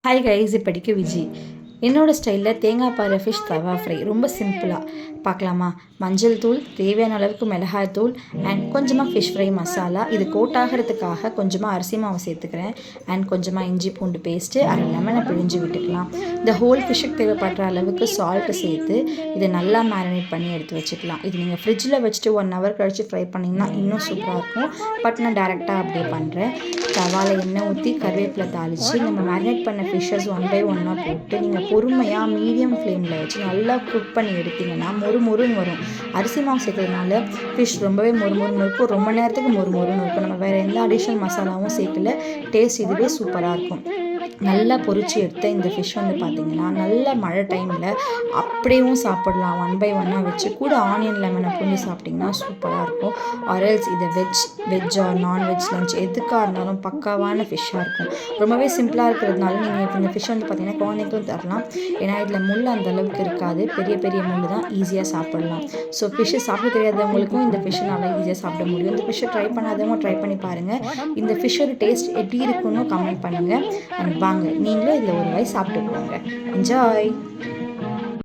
Hi guys, இப்படிக்கு விஜி. என்னோடய ஸ்டைலில் தேங்காய் பாறை ஃபிஷ் தவா ஃப்ரை ரொம்ப சிம்பிளாக பார்க்கலாமா? மஞ்சள் தூள், தேவையான அளவுக்கு மிளகாய் தூள் அண்ட் கொஞ்சமாக ஃபிஷ் ஃப்ரை மசாலா. இது கோட் ஆகிறதுக்காக கொஞ்சமாக அரிசி மாவு சேர்த்துக்கிறேன் அண்ட் கொஞ்சமாக இஞ்சி பூண்டு பேஸ்ட்டு, அரை லெமனை பிழிஞ்சு விட்டுக்கலாம். இந்த ஹோல் ஃபிஷ்ஷுக்கு தேவைப்படுற அளவுக்கு சால்ட்டு சேர்த்து இதை நல்லா மேரினேட் பண்ணி எடுத்து வச்சுக்கலாம். இது நீங்கள் ஃப்ரிட்ஜில் வச்சுட்டு 1 hour கழித்து ஃப்ரை பண்ணிங்கன்னா இன்னும் சூப்பராக இருக்கும். பட் நான் டேரெக்டாக அப்படியே பண்ணுறேன். தவாவில் எண்ணெய் ஊற்றி கருவேப்பிலை தாளித்து நம்ம மேரினேட் பண்ண ஃபிஷ்ஷஸ் 1 by 1 போட்டு நீங்கள் பொறுமையாக மீடியம் ஃப்ளேமில் வச்சு நல்லா குக் பண்ணி எடுத்திங்கன்னா மொறுன்னு வரும். அரிசி மாவு சேர்க்கறதுனால ஃபிஷ் ரொம்பவே மொறுன்னு இருக்கும். ரொம்ப நேரத்துக்கு மொறுன்னு இருக்கும். நம்ம வேறு எந்த அடிஷ்னல் மசாலாவும் சேர்க்கல. டேஸ்ட் இதுவே சூப்பராக இருக்கும். நல்லா பொரிச்சு எடுத்த இந்த ஃபிஷ் பார்த்திங்கன்னா நல்ல மழை டைமில் அப்படியும் சாப்பிடலாம். 1 by 1 வச்சு கூட ஆனியன் லெமனை புரிஞ்சு சாப்பிட்டிங்கன்னா சூப்பராக இருக்கும். ஆர்எல்ஸ் இதை வெஜ் ஆர் நான்வெஜ் லஞ்ச் எதுக்காக இருந்தாலும் பக்காவான ஃபிஷ்ஷாக இருக்கும். ரொம்பவே சிம்பிளாக இருக்கிறதுனால நீங்கள் இந்த ஃபிஷ் பார்த்திங்கன்னா குழந்தைங்களும் தரலாம். ஏன்னா இதில் முள் அந்த அளவுக்கு இருக்காது. பெரிய முள் தான், ஈஸியாக சாப்பிடலாம். ஸோ ஃபிஷ்ஷு சாப்பிட தெரியாதவங்களுக்கும் இந்த ஃபிஷ்ஷை நல்லா ஈஸியாக சாப்பிட முடியும். இந்த ஃபிஷ்ஷை ட்ரை பண்ணாதவங்க ட்ரை பண்ணி பாருங்கள். இந்த ஃபிஷ்ஷோட டேஸ்ட் எப்படி இருக்குன்னு கமெண்ட் பண்ணுங்கள். அண்ட் வாங்க நீங்களும் இதில் ஒரு வாய் சாப்பிட்டு போங்க. என்ஜாய்.